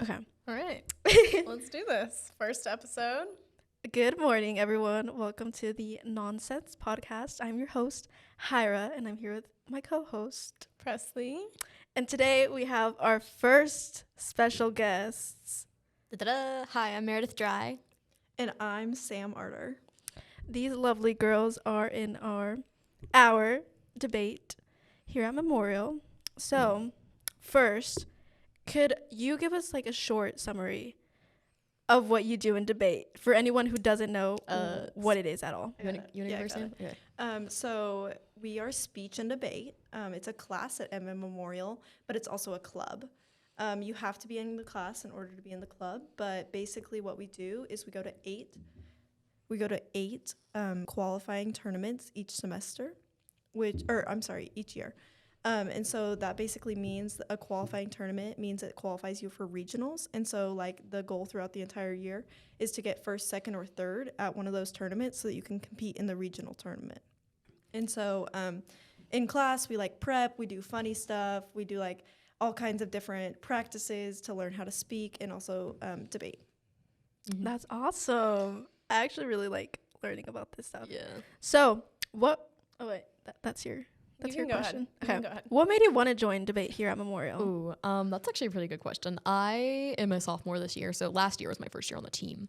Okay. All right. Let's do this. First episode. Good morning, everyone. Welcome to the Nonsense Podcast. I'm your host, Hyra, and I'm here with my co-host, Presley. And today we have our first special guests. Da-da-da. Hi, I'm Merideth Dry. And I'm Sam Arter. These lovely girls are in our debate here at Memorial. So, first, could you give us like a short summary of what you do in debate for anyone who doesn't know what it is at all? You want to go first, Sam? Okay. So we are speech and debate. It's a class at Edmond Memorial, but it's also a club. You have to be in the class in order to be in the club. But basically what we do is we go to eight qualifying tournaments each semester, each year. And so that basically means a qualifying tournament means it qualifies you for regionals. And so like the goal throughout the entire year is to get first, second, or third at one of those tournaments so that you can compete in the regional tournament. And so in class, we like prep, we do funny stuff, we do like all kinds of different practices to learn how to speak and also debate. Mm-hmm. That's awesome. I actually really like learning about this stuff. Yeah. So, that's your Go question. Ahead. Okay. Go ahead. What made you want to join debate here at Memorial? Ooh, that's actually a pretty good question. I am a sophomore this year, so last year was my first year on the team.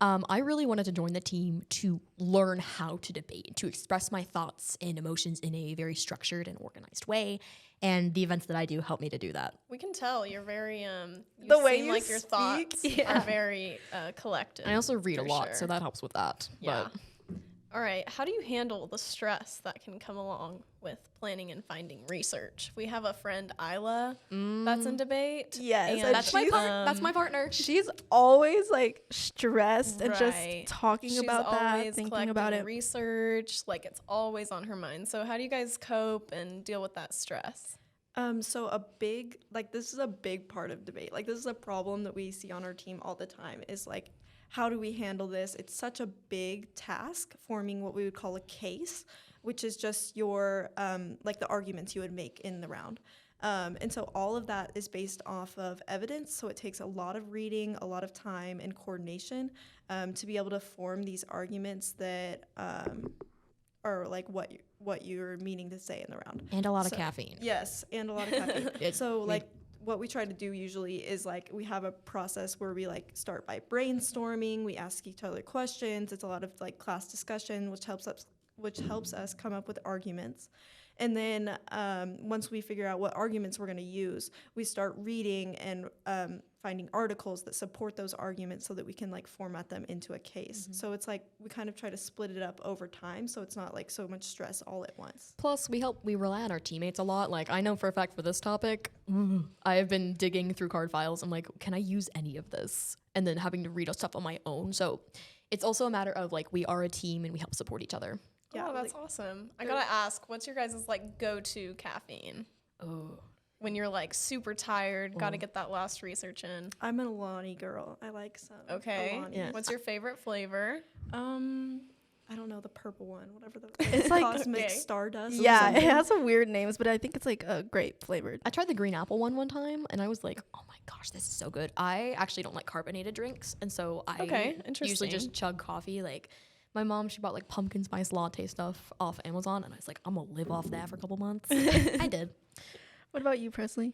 I really wanted to join the team to learn how to debate, to express my thoughts and emotions in a very structured and organized way. And the events that I do help me to do that. We can tell you're very The way seem you like your speak, thoughts yeah. are very collected. I also read a for lot, sure. so that helps with that. Yeah. All right. How do you handle the stress that can come along with planning and finding research? We have a friend, Isla, that's in debate. Yes, and That's my partner. She's always like stressed and just Right. talking She's about that, always thinking collecting about it. research. Like it's always on her mind. So how do you guys cope and deal with that stress? So this is a big part of debate. Like this is a problem that we see on our team all the time is like, how do we handle this? It's such a big task forming what we would call a case, which is just your, like the arguments you would make in the round. And so all of that is based off of evidence. So it takes a lot of reading, a lot of time and coordination to be able to form these arguments that are like what you're meaning to say in the round. And a lot of caffeine. Yes, and a lot of caffeine. So like what we try to do usually is like we have a process where we like start by brainstorming, we ask each other questions. It's a lot of like class discussion, which helps us come up with arguments. And then once we figure out what arguments we're going to use, we start reading and finding articles that support those arguments so that we can like format them into a case. Mm-hmm. So it's like we kind of try to split it up over time so it's not like so much stress all at once. Plus, we rely on our teammates a lot. Like, I know for a fact for this topic, I have been digging through card files. I'm like, can I use any of this? And then having to read stuff on my own. So it's also a matter of like, we are a team and we help support each other. Yeah, that's awesome. I gotta ask, what's your guys' like go-to caffeine? Oh. When you're like super tired, gotta get that last research in. I'm an Alani girl. I like some. Okay. Alani. Yeah. What's your favorite flavor? I don't know, the purple one, whatever the It's like Cosmic Stardust. Yeah, it has some weird names, but I think it's like a grape flavored. I tried the green apple one time, and I was like, oh my gosh, this is so good. I actually don't like carbonated drinks, and so I usually just chug coffee. Like, my mom, she bought like pumpkin spice latte stuff off Amazon, and I was like, I'm gonna live off that for a couple months. I did. What about you, Presley?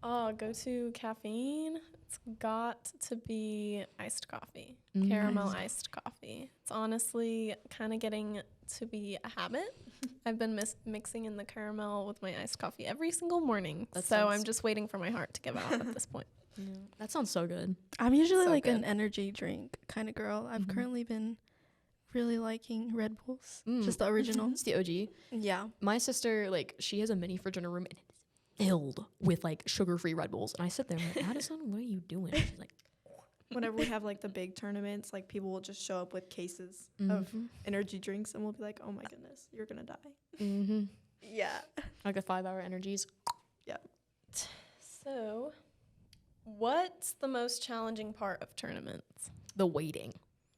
Go-to caffeine. It's got to be iced coffee, caramel iced coffee. It's honestly kind of getting to be a habit. I've been mixing in the caramel with my iced coffee every single morning. I'm just waiting for my heart to give out at this point. Yeah, that sounds so good. I'm usually So like good. an energy drink kind of girl. I've currently been really liking Red Bulls, just the original. It's the OG. Yeah. My sister, like, she has a mini fridge in her room, and it's filled with like sugar-free Red Bulls. And I sit there and I'm like, Addison, what are you doing? She's like, Whenever we have like the big tournaments, like people will just show up with cases of energy drinks and we'll be like, oh my goodness, you're gonna die. Yeah. like the 5-hour energies. Yeah. So, what's the most challenging part of tournaments? The waiting.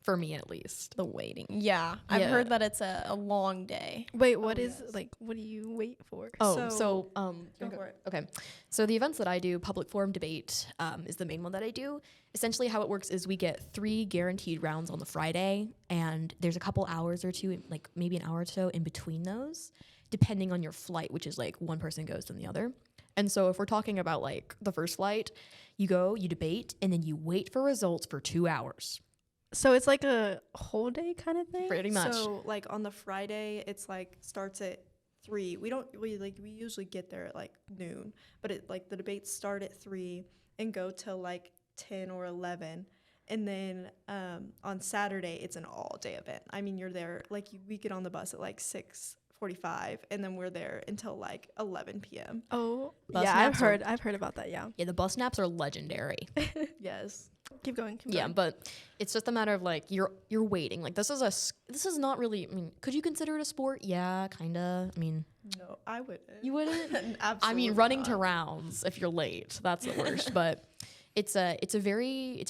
for me at least. The waiting. Yeah. I've Yeah. heard that it's a long day. Wait, what is yes. like? What do you wait for? Oh, Go for it. okay. So the events that I do, public forum debate is the main one that I do. Essentially how it works is we get 3 guaranteed rounds on the Friday, and there's a couple hours or two, like maybe an hour or so in between those, depending on your flight, which is like one person goes than the other. And so if we're talking about like the first flight, you go, you debate, and then you wait for results for 2 hours. So it's like a whole day kind of thing. Pretty much. So like on the Friday, it's like starts at 3. We usually get there at like noon, but it like the debates start at 3 and go till like 10 or 11. And then on Saturday, it's an all day event. I mean, you're there like we get on the bus at like 6:45, and then we're there until like 11 p.m. Oh, Bus yeah, naps are- I've heard about that. Yeah, Yeah, the bus naps are legendary. Yes. keep going. Keep Yeah, going. but it's just a matter of like you're waiting. Like this is not really. I mean, could you consider it a sport? Yeah, kinda. I mean, No, I wouldn't. you wouldn't. Absolutely I mean, running not. to rounds if you're late, that's the worst. But it's a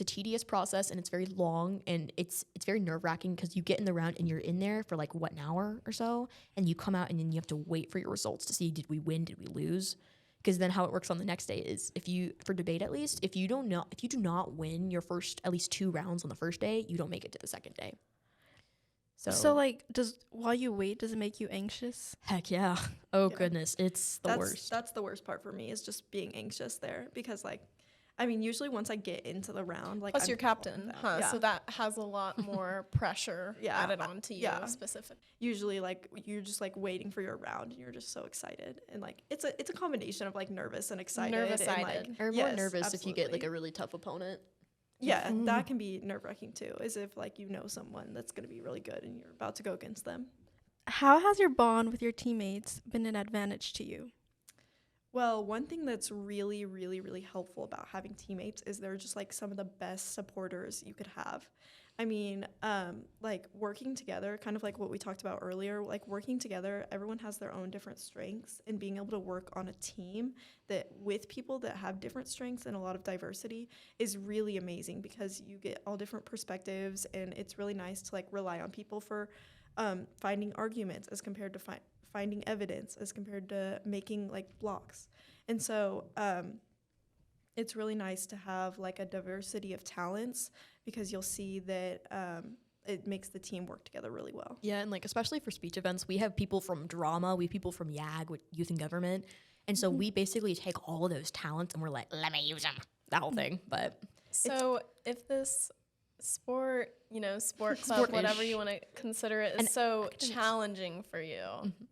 tedious process, and it's very long, and it's very nerve wracking because you get in the round and you're in there for like an hour or so, and you come out and then you have to wait for your results to see did we win, did we lose. Because then how it works on the next day is for debate at least, if you do not win your first at least 2 rounds on the first day, you don't make it to the second day. So like, while you wait, does it make you anxious? Heck yeah. Oh Yeah. goodness, it's the worst. That's the worst part for me is just being anxious there because like, I mean, usually once I get into the round, like Plus, I'm you're captain, down. huh? Yeah. So that has a lot more pressure Yeah, added onto you, yeah. specific. Usually like you're just like waiting for your round and you're just so excited and like it's a combination of like nervous and excited. And, like, Nervous-sided. Or more yes, nervous if you get like absolutely. a really tough opponent. Yeah, that can be nerve wracking too. As if like you know someone that's gonna be really good and you're about to go against them. How has your bond with your teammates been an advantage to you? Well, one thing that's really, really, really helpful about having teammates is they're just like some of the best supporters you could have. I mean, like working together, kind of like what we talked about earlier, like working together, everyone has their own different strengths, and being able to work on a team that with people that have different strengths and a lot of diversity is really amazing because you get all different perspectives, and it's really nice to like rely on people for finding arguments as compared to finding evidence as compared to making like blocks. And so it's really nice to have like a diversity of talents because you'll see that it makes the team work together really well. Yeah, and like especially for speech events, we have people from drama, we have people from YAG, with youth and government, and so we basically take all of those talents and we're like, let me use them, that whole thing. But So if this sport, sport club, Sport-ish. whatever you want to consider it, is And so academics. challenging for you,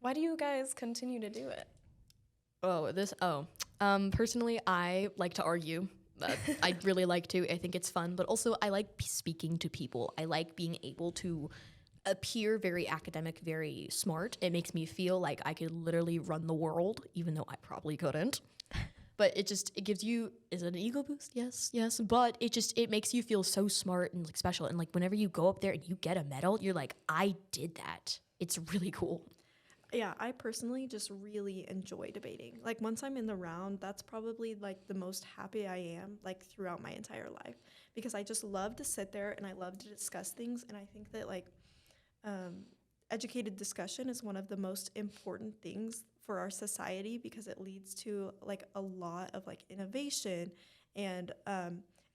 why do you guys continue to do it? Personally, I like to argue. I really like to. I think it's fun, but also I like speaking to people. I like being able to appear very academic, very smart. It makes me feel like I could literally run the world, even though I probably couldn't. But it gives you, is it an ego boost? Yes. But it makes you feel so smart and like special. And like whenever you go up there and you get a medal, you're like, I did that. It's really cool. Yeah, I personally just really enjoy debating. Like once I'm in the round, that's probably like the most happy I am like throughout my entire life because I just love to sit there and I love to discuss things. And I think that like educated discussion is one of the most important things for our society because it leads to like a lot of like innovation and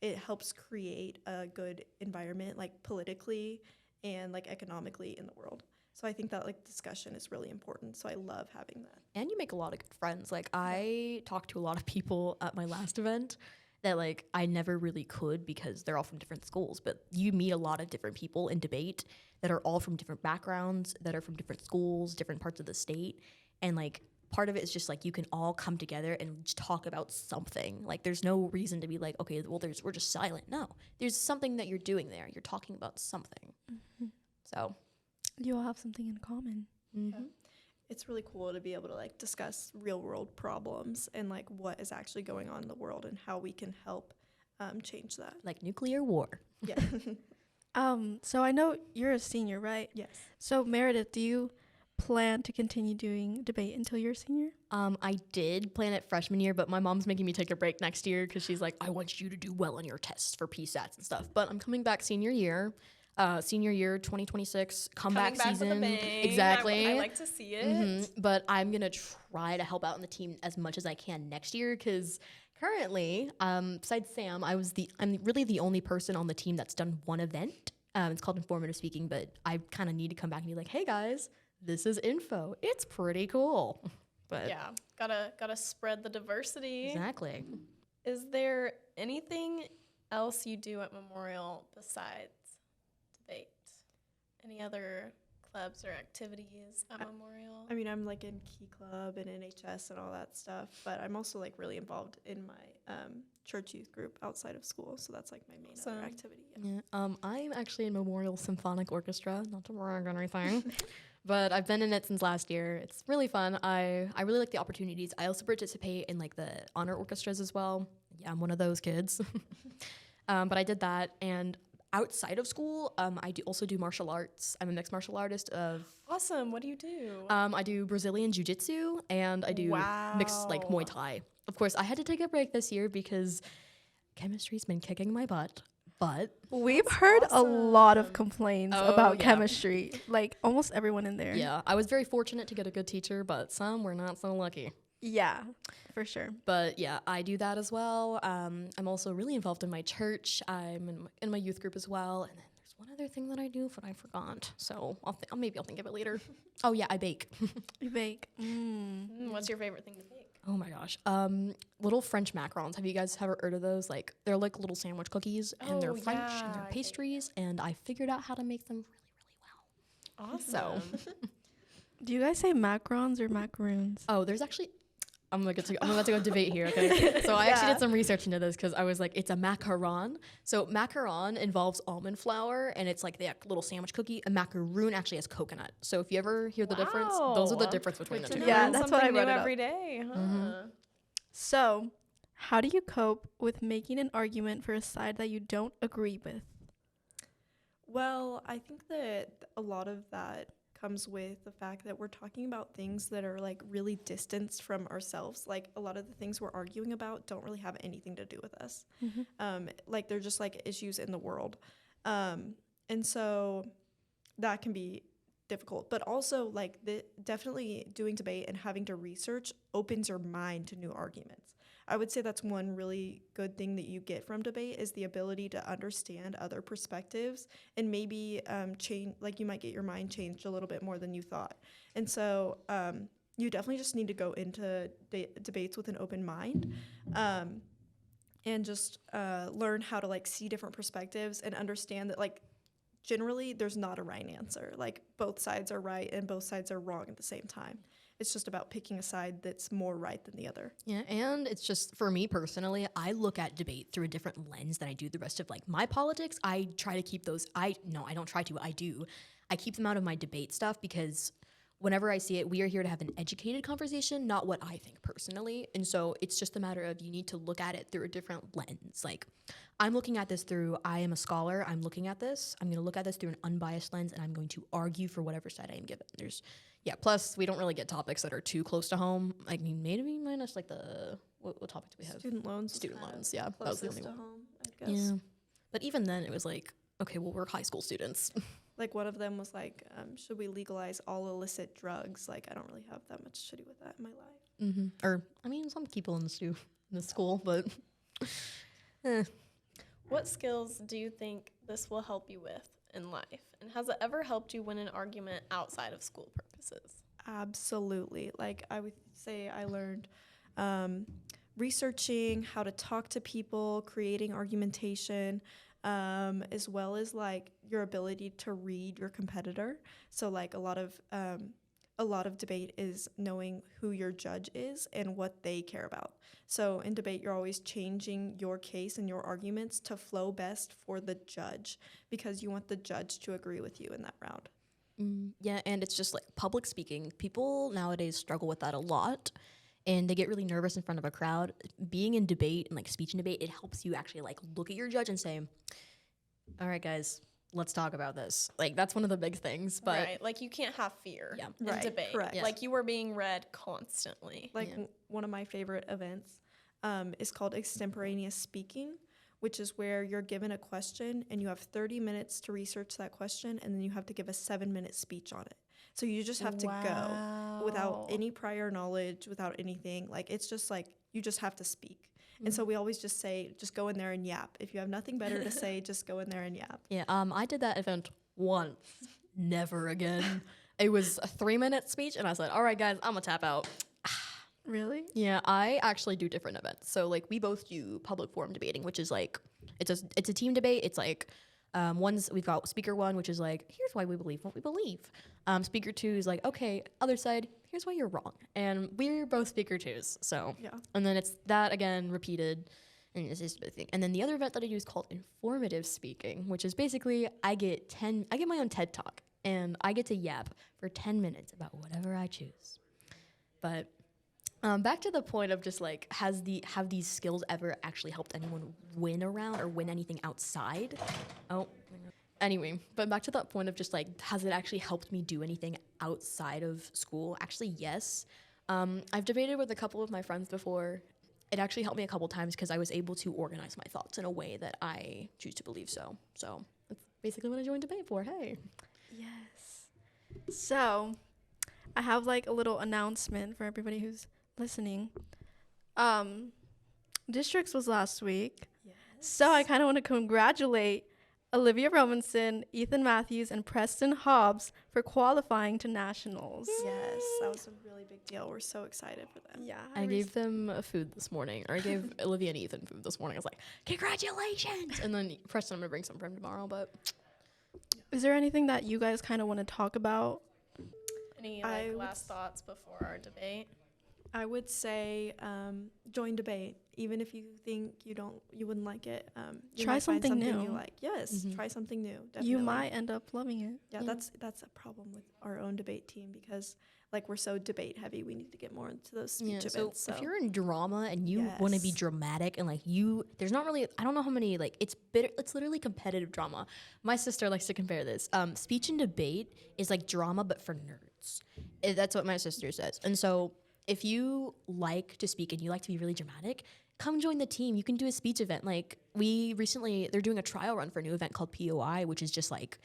it helps create a good environment like politically and like economically in the world. So I think that like discussion is really important. So I love having that. And you make a lot of good friends. Like I talked to a lot of people at my last event that like I never really could because they're all from different schools. But you meet a lot of different people in debate that are all from different backgrounds, that are from different schools, different parts of the state. And like part of it is just like you can all come together and just talk about something. Like there's no reason to be like, okay, well we're just silent. No, there's something that you're doing there. You're talking about something. So You all have something in common. It's really cool to be able to like discuss real world problems and like what is actually going on in the world and how we can help change that. like nuclear war. Yeah. So I know you're a senior, right? Yes. So Meredith, do you plan to continue doing debate until you're a senior? I did plan it freshman year, but my mom's making me take a break next year because she's like, I want you to do well on your tests for PSATs and stuff. But I'm coming back senior year. Senior year 2026 comeback Coming back with a season. bang. Exactly. I like to see it. But I'm gonna try to help out in the team as much as I can next year because currently, besides Sam, I'm really the only person on the team that's done one event. It's called informative speaking, but I kind of need to come back and be like, hey guys, this is info. It's pretty cool. But Yeah, gotta spread the diversity. exactly. Is there anything else you do at Memorial besides debate? Any other clubs or activities at Memorial? I mean, I'm like in Key Club and NHS and all that stuff, but I'm also like really involved in my church youth group outside of school. So that's like my main other Awesome. activity. Yeah. Yeah. I'm actually in Memorial Symphonic Orchestra, not to brag or anything, but I've been in it since last year. It's really fun. I really like the opportunities. I also participate in like the honor orchestras as well. Yeah, I'm one of those kids. But I did that, and outside of school, I also do martial arts. I'm a mixed martial artist of. Awesome. What do you do? I do Brazilian jiu-jitsu and I do mixed like Muay Thai. Of course, I had to take a break this year because chemistry's been kicking my butt. But We've heard a lot of awesome. complaints Oh, about yeah. chemistry. Like almost everyone in there. yeah, I was very fortunate to get a good teacher, but some were not so lucky. Yeah, for sure. But yeah, I do that as well. I'm also really involved in my church. I'm in my youth group as well. And then there's one other thing that I do, but I forgot. So maybe I'll think of it later. Oh yeah, I bake. You bake. What's your favorite thing to bake? Oh my gosh. Little French macarons. Have you guys ever heard of those? Like they're like little sandwich cookies and they're Oh, French yeah, and they're I think pastries. And I figured out how to make them really, really well. Awesome. Do you guys say macarons or macaroons? Oh, there's actually. I'm about to go debate here, okay? So I actually did some research into this because I was like, it's a macaron. So macaron involves almond flour, and it's like the little sandwich cookie. A macaroon actually has coconut. So if you ever hear the difference, those are the Wow. difference between the Good two. to Yeah, learn that's what I something brought new it up. every day. Huh? So, how do you cope with making an argument for a side that you don't agree with? Well, I think that a lot of that comes with the fact that we're talking about things that are like really distanced from ourselves. Like a lot of the things we're arguing about don't really have anything to do with us. Like they're just like issues in the world. And so that can be difficult. But also like definitely doing debate and having to research opens your mind to new arguments. I would say that's one really good thing that you get from debate is the ability to understand other perspectives and maybe change, like you might get your mind changed a little bit more than you thought. And so you definitely just need to go into debates with an open mind and just learn how to like see different perspectives and understand that like generally there's not a right answer. Like both sides are right and both sides are wrong at the same time. It's just about picking a side that's more right than the other. Yeah, and it's just for me personally, I look at debate through a different lens than I do the rest of like my politics. I try to keep those. I don't try to. I do. I keep them out of my debate stuff because whenever I see it, we are here to have an educated conversation, not what I think personally. And so it's just a matter of you need to look at it through a different lens. Like I'm looking at this through, I am a scholar. I'm looking at this. I'm going to look at this through an unbiased lens and I'm going to argue for whatever side I am given. Plus we don't really get topics that are too close to home. I mean, maybe minus like what topic do we have? Student loans. Student loans, yeah. That was the Closest only to one. home, I guess. Yeah. But even then it was like, okay, well, we're high school students. Like one of them was like, should we legalize all illicit drugs? Like I don't really have that much to do with that in my life. Or, I mean, some people in the school, but What skills do you think this will help you with in life? And has it ever helped you win an argument outside of school purposes? Absolutely. Like I would say I learned researching how to talk to people, creating argumentation, as well as like your ability to read your competitor. So like a lot of debate is knowing who your judge is and what they care about. So in debate, you're always changing your case and your arguments to flow best for the judge because you want the judge to agree with you in that round. yeah, and it's just like public speaking. People nowadays struggle with that a lot and they get really nervous in front of a crowd. Being in debate and like speech and debate, it helps you actually like look at your judge and say, all right, guys, let's talk about this. Like that's one of the big things, but right. Like you can't have fear Yeah. in Right, debate. correct. Yes. Like you were being read constantly. Like one of my favorite events is called extemporaneous speaking, which is where you're given a question and you have 30 minutes to research that question, and then you have to give a 7-minute speech on it. So you just have to go without any prior knowledge, without anything. Like, it's just like you just have to speak. And so we always just say, just go in there and yap. If you have nothing better to say, just go in there and yap. Yeah, I did that event once. Never again. It was a 3-minute speech, and I said, all right, guys, I'm going to tap out. Really? Yeah, I actually do different events. So, like, we both do public forum debating, which is, like, it's a team debate. It's, like, we've got speaker 1, which is, like, here's why we believe what we believe. Speaker 2 is, like, okay, other side, here's why you're wrong. And we're both speaker 2s, so. Yeah. And then it's that, again, repeated, and it's just a thing. And then the other event that I do is called informative speaking, which is basically I get my own TED Talk, and I get to yap for 10 minutes about whatever I choose. But back to the point of just like, have these skills ever actually helped anyone win around or win anything outside? Anyway, but back to that point of just like, has it actually helped me do anything outside of school? Actually, yes. I've debated with a couple of my friends before. It actually helped me a couple times because I was able to organize my thoughts in a way that I choose to believe so. So that's basically what I joined debate for. Hey. Yes. So I have like a little announcement for everybody who's listening. Districts was last week. Yes. So I kind of want to congratulate Olivia Robinson, Ethan Matthews, and Preston Hobbs for qualifying to nationals. Yes, that was a really big deal. We're so excited for them. Yeah. I gave them food this morning, or I gave Olivia and Ethan food this morning. I was like, congratulations! And then Preston, I'm going to bring some for him tomorrow, but. Is there anything that you guys kind of want to talk about? Any last thoughts before our debate? I would say join debate, even if you think you wouldn't like it. You try might find something new. You like. Yes, try something new. Definitely. You might end up loving it. Yeah, that's a problem with our own debate team because like we're so debate heavy. We need to get more into those speech events. So if you're in drama and you want to be dramatic and like there's not really, I don't know how many, like it's literally competitive drama. My sister likes to compare this. Speech and debate is like drama but for nerds. That's what my sister says. And so if you like to speak and you like to be really dramatic, come join the team. You can do a speech event. Like they're doing a trial run for a new event called POI, which is just like,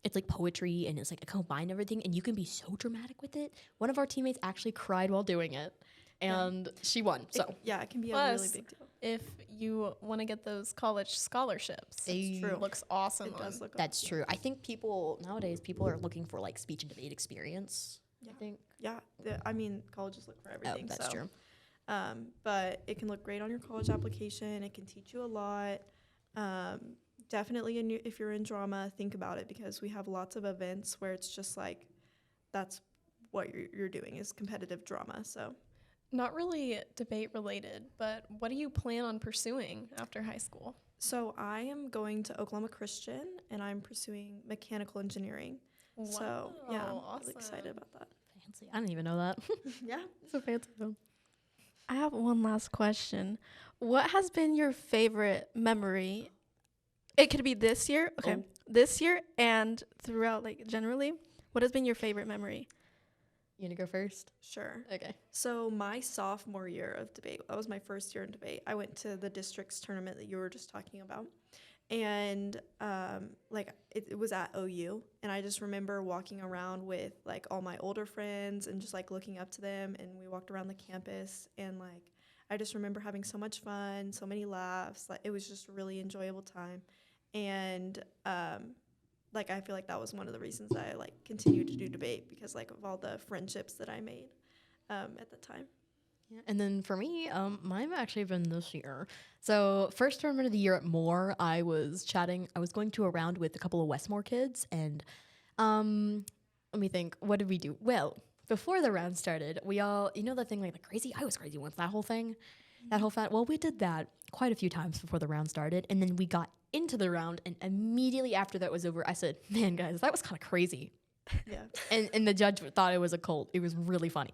it's like poetry and it's like a combined everything and you can be so dramatic with it. One of our teammates actually cried while doing it and she won. So it can be a really big deal. If you want to get those college scholarships, it looks awesome. It does look That's true. I think nowadays people are looking for like speech and debate experience. Yeah. I think. Yeah. Colleges look for everything. That's true. But it can look great on your college application. It can teach you a lot. Definitely, if you're in drama, think about it because we have lots of events where it's just like that's what you're doing is competitive drama. So, not really debate related, but what do you plan on pursuing after high school? So I am going to Oklahoma Christian and I'm pursuing mechanical engineering. Wow, so yeah, I'm awesome. really excited about that. Fancy. I didn't even know that. Yeah, so fancy though. I have one last question. What has been your favorite memory? It could be this year. Okay. Oh. This year and throughout, like, generally. What has been your favorite memory? You want to go first? Sure. Okay. So my sophomore year of debate, that was my first year in debate. I went to the districts tournament that you were just talking about. And, it was at OU. And I just remember walking around with, like, all my older friends and just, like, looking up to them. And we walked around the campus. And, like, I just remember having so much fun, so many laughs. Like, it was just a really enjoyable time. And, I feel like that was one of the reasons that I, continued to do debate because, of all the friendships that I made at the time. Yeah, and then for me, mine have actually been this year. So first tournament of the year at Moore, I was going to a round with a couple of Westmore kids, and let me think, what did we do? Well, before the round started, we all, the thing like the crazy, I was crazy once, that whole thing, well, we did that quite a few times before the round started, and then we got into the round, and immediately after that was over, I said, man, guys, that was kind of crazy. Yeah. And the judge thought it was a cult. It was really funny.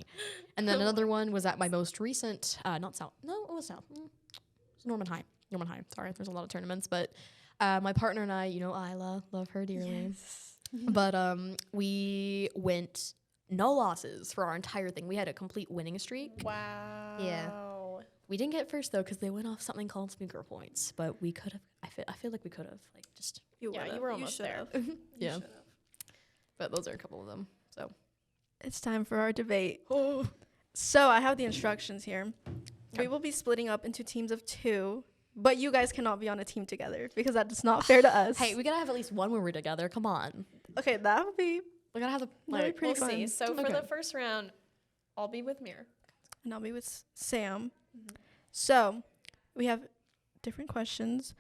And then another one was at my most recent, not South. No, it was South. It was Norman High. Sorry, there's a lot of tournaments. But my partner and I, Isla, love her dearly. Yes. But we went no losses for our entire thing. We had a complete winning streak. Wow. Yeah. We didn't get first though because they went off something called speaker points, but we could have. I feel like we could have like just. You were almost there. Yeah. But those are a couple of them. So It's time for our debate. So I have the instructions here. We will be splitting up into teams of 2, but you guys cannot be on a team together because that is not fair to us. hey, we gotta have at least one where we're together. Come on, Okay, that would be, we gotta have a that'd be like. pretty We'll fun. see. So for Okay. the first round, I'll be with Mir. And I'll be with Sam. So we have different questions.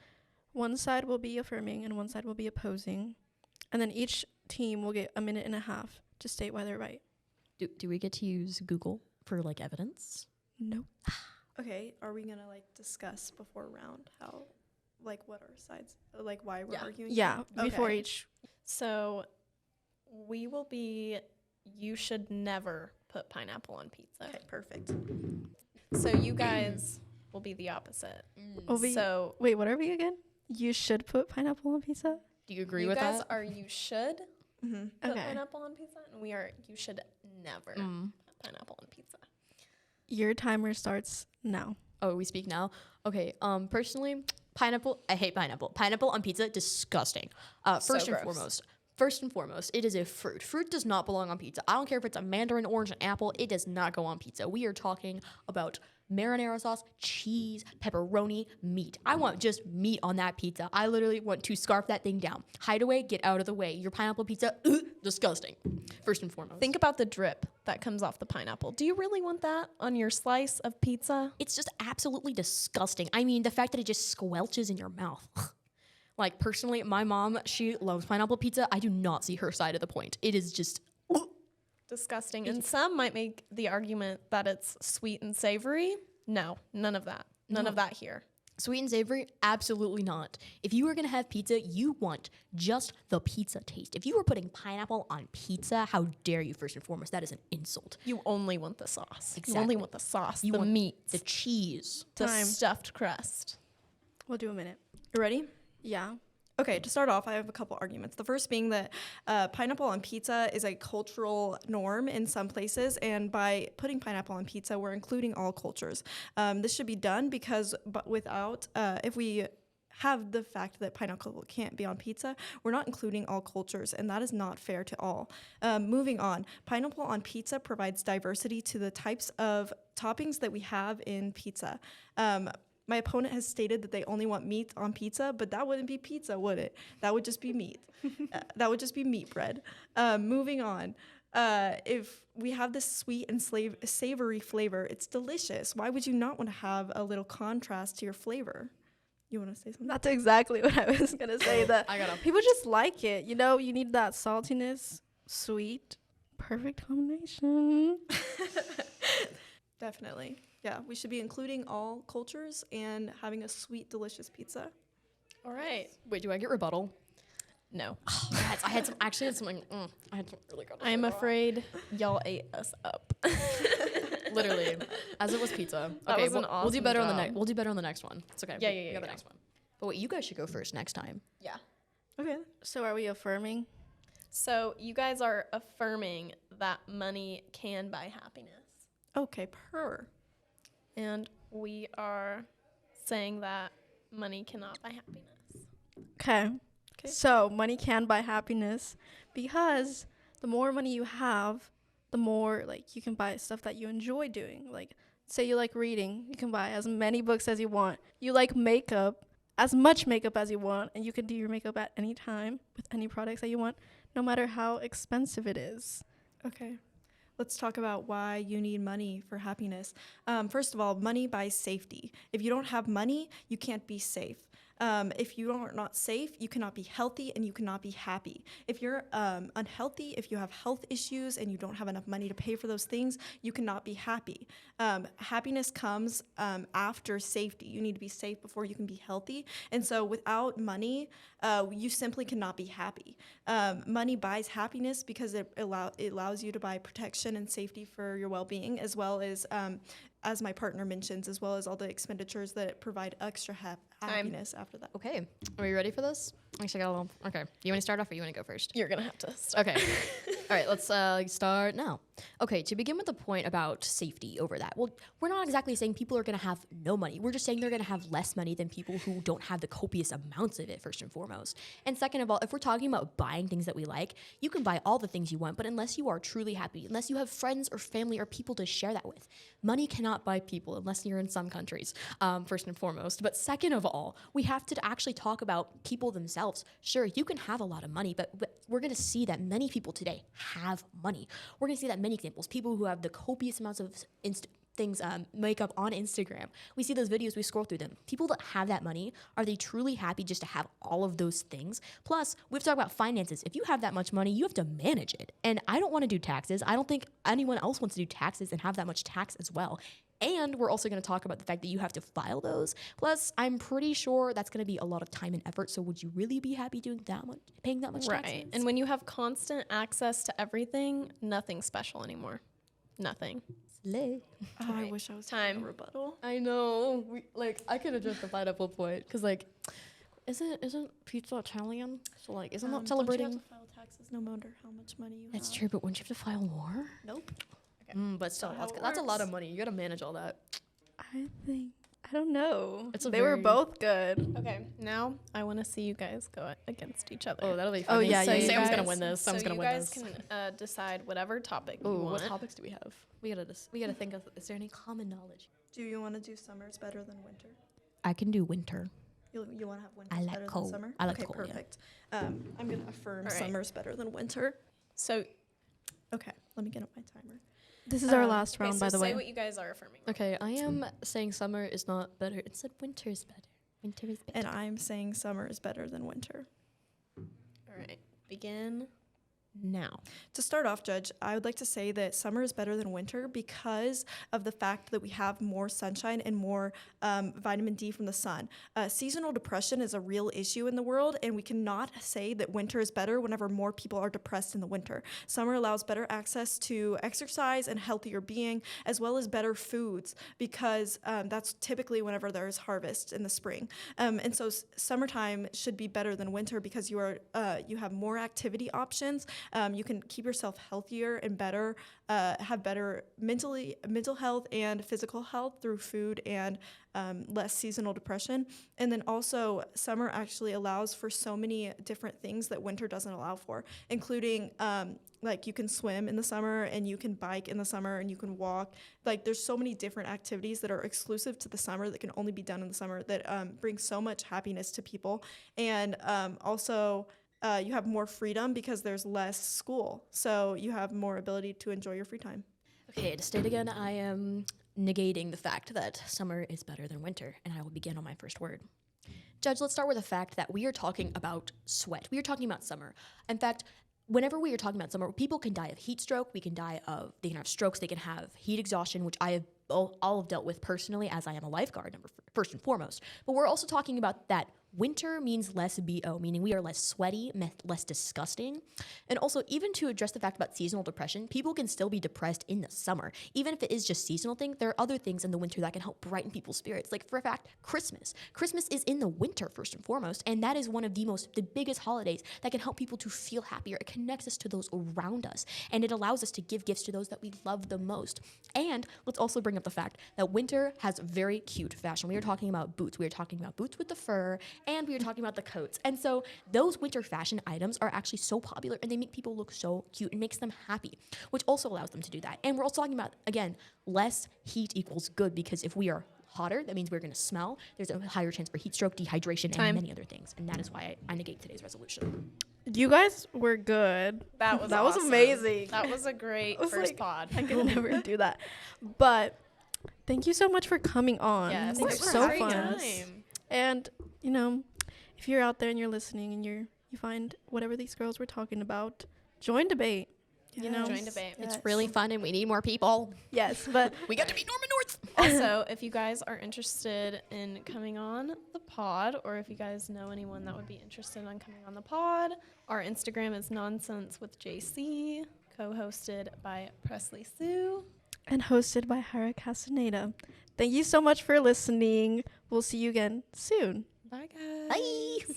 One side will be affirming and one side will be opposing. And then each team will get a minute and a half to state why they're right. Do we get to use Google for like evidence? Nope. Okay, are we gonna like discuss before round how, like, what our sides, like, why we're arguing? Yeah, before Okay. each. So we will be. You should never put pineapple on pizza. Okay, perfect. So you guys will be the opposite. Will we- So Wait, what are we again? You should put pineapple on pizza? Do you agree you with guys that? are. You should Mm-hmm. put Okay. pineapple on pizza, and we are. You should never put pineapple on pizza. Your timer starts now. Oh, we speak now. Okay. Personally, pineapple. I hate pineapple. Pineapple on pizza, disgusting. First and gross. foremost, it is a fruit. Fruit does not belong on pizza. I don't care if it's a mandarin, orange, and apple. It does not go on pizza. We are talking about marinara sauce, cheese, pepperoni, meat. I want just meat on that pizza. I literally want to scarf that thing down. Hideaway, get out of the way. Your pineapple pizza, disgusting. First and foremost. Think about the drip that comes off the pineapple. Do you really want that on your slice of pizza? It's just absolutely disgusting. I mean, the fact that it just squelches in your mouth. Like, personally, my mom, she loves pineapple pizza. I do not see her side of the point. It is just... Disgusting. And some might make the argument that it's sweet and savory. No, none of that. None of that here. Sweet and savory? Absolutely not. If you were going to have pizza, you want just the pizza taste. If you were putting pineapple on pizza, how dare you, first and foremost? That is an insult. You only want the sauce. You Exactly. only want the sauce, You the want meat, The cheese. the Time. stuffed crust. We'll do a minute. You ready? Yeah. Okay, to start off, I have a couple arguments. The first being that pineapple on pizza is a cultural norm in some places, and by putting pineapple on pizza, we're including all cultures. This should be done because, but without, if we have the fact that pineapple can't be on pizza, we're not including all cultures, and that is not fair to all. Moving on, pineapple on pizza provides diversity to the types of toppings that we have in pizza. My opponent has stated that they only want meat on pizza, but that wouldn't be pizza, would it? That would just be meat. That would just be meat bread. Moving on. If we have this sweet and savory flavor, it's delicious. Why would you not want to have a little contrast to your flavor? You want to say something? That's exactly what I was going to say. That I gotta... people just like it. You know, you need that saltiness, sweet, perfect combination. Definitely. Yeah, we should be including all cultures and having a sweet, delicious pizza. All right. Wait, do I get rebuttal? No. I had some... Actually, I had something... I had some really good... I'm afraid y'all ate us up. Literally, as it was pizza. That Okay, was an we'll do awesome better on the job. next. We'll do better on the next one. It's okay. Yeah, We yeah, got the yeah. next one. But wait, you guys should go first next time. Yeah. Okay. So are we affirming? So you guys are affirming that money can buy happiness. Okay, And we are saying that money cannot buy happiness. Okay. Okay. So money can buy happiness because the more money you have, the more like you can buy stuff that you enjoy doing. Like say you like reading, you can buy as many books as you want. You like makeup, as much makeup as you want, and you can do your makeup at any time with any products that you want, no matter how expensive it is. Okay. Let's talk about why you need money for happiness. First of all, money buys safety. If you don't have money, you can't be safe. If you are not safe, you cannot be healthy and you cannot be happy. If you're unhealthy, if you have health issues and you don't have enough money to pay for those things, you cannot be happy. Happiness comes after safety. You need to be safe before you can be healthy. And so without money, you simply cannot be happy. Money buys happiness because it allows you to buy protection and safety for your well-being, as my partner mentions, as well as all the expenditures that provide extra happiness after that. Okay, are we ready for this? Actually, I got a little... Okay, you want to start off or you want to go first? You're going to have to start. Okay. All right, let's start now. Okay, to begin with the point about safety over that. Well, we're not exactly saying people are going to have no money. We're just saying they're going to have less money than people who don't have the copious amounts of it, first and foremost. And second of all, if we're talking about buying things that we like, you can buy all the things you want, but unless you are truly happy, unless you have friends or family or people to share that with, money cannot buy people unless you're in some countries, first and foremost. But second of all, we have to actually talk about people themselves. Sure, you can have a lot of money, but we're going to see that many people today have money. We're going to see that many examples, people who have the copious amounts of makeup on Instagram. We see those videos, we scroll through them. People that have that money, are they truly happy just to have all of those things? Plus, we've talked about finances. If you have that much money, you have to manage it. And I don't want to do taxes. I don't think anyone else wants to do taxes and have that much tax as well. And we're also going to talk about the fact that you have to file those. Plus, I'm pretty sure that's going to be a lot of time and effort. So would you really be happy doing that much, paying that much taxes? Right. And when you have constant access to everything, nothing special anymore. Nothing. Slay. Oh, I wish I was Time. taking a rebuttal. I know. I could have just defied a full point. Because, isn't pizza Italian? So, isn't that celebrating? Don't you have to file taxes no matter how much money you That's have? true, but wouldn't you have to file more? Nope. But still, Not how it that's a lot works. of money. You got to manage all that. I don't know. It's a They were very- both good. Okay, now I want to see you guys go against each other. Oh, that'll be Oh, funny. yeah, yeah, Sam's yeah. gonna win this. Sam's gonna win this. So you guys can decide whatever topic you Oh, want. what topics do we have? We gotta think of. Is there any common knowledge? Do you want to do summers better than winter? I can do winter. You want to have winter I like better cold. than summer? I like okay, cold, yeah. perfect. I'm gonna affirm All right. summers better than winter. So Okay, let me get up my timer. This is our Um, last okay, round, so by the say way. what you guys are affirming. Okay, I am saying summer is not better. Instead, winter is better. Winter is better. And I'm saying summer is better than winter. All right, begin. Now, To start off, Judge, I would like to say that summer is better than winter because of the fact that we have more sunshine and more vitamin D from the sun. Seasonal depression is a real issue in the world, and we cannot say that winter is better whenever more people are depressed in the winter. Summer allows better access to exercise and healthier being, as well as better foods, because that's typically whenever there is harvest in the spring. And so summertime should be better than winter because you have more activity options. You can keep yourself healthier and better, have better mental health and physical health through food and less seasonal depression. And then also summer actually allows for so many different things that winter doesn't allow for, including you can swim in the summer and you can bike in the summer and you can walk. There's so many different activities that are exclusive to the summer that can only be done in the summer that bring so much happiness to people. And also you have more freedom because there's less school. So you have more ability to enjoy your free time. okay, to state again, I am negating the fact that summer is better than winter, and I will begin on my first word. Judge, let's start with the fact that we are talking about sweat. We are talking about summer. In fact, whenever we are talking about summer, people can die of heat stroke. They can have strokes. They can have heat exhaustion, which I have all have dealt with personally as I am a lifeguard, first and foremost. But we're also talking about that winter means less BO, meaning we are less sweaty, less disgusting. And also, even to address the fact about seasonal depression, people can still be depressed in the summer. Even if it is just seasonal thing, there are other things in the winter that can help brighten people's spirits. Like, for a fact, Christmas. Christmas is in the winter, first and foremost, and that is one of the biggest holidays that can help people to feel happier. It connects us to those around us, and it allows us to give gifts to those that we love the most. And let's also bring up the fact that winter has very cute fashion. We are talking about boots. We are talking about boots with the fur, and we are talking about the coats. And so those winter fashion items are actually so popular, and they make people look so cute and makes them happy, which also allows them to do that. And we're also talking about, again, less heat equals good, because if we are hotter, that means we're going to smell. There's a higher chance for heat stroke, dehydration, Time. and many other things. And that is why I negate today's resolution. You guys were good. That was That was awesome. amazing. That was a great was first like- pod. I could never do that. But thank you so much for coming on. Yes, it was thanks for so having fun. us. And if you're out there and you're listening and you find whatever these girls were talking about, join debate. Join debate. It's really fun, and we need more people. Yes, but We got to be Norman North. Also, if you guys are interested in coming on the pod, or if you guys know anyone that would be interested in coming on the pod, our Instagram is Nonsense with JC, co-hosted by Presley Sue. and hosted by Hara Castaneda. Thank you so much for listening. We'll see you again soon. Bye, guys. Bye.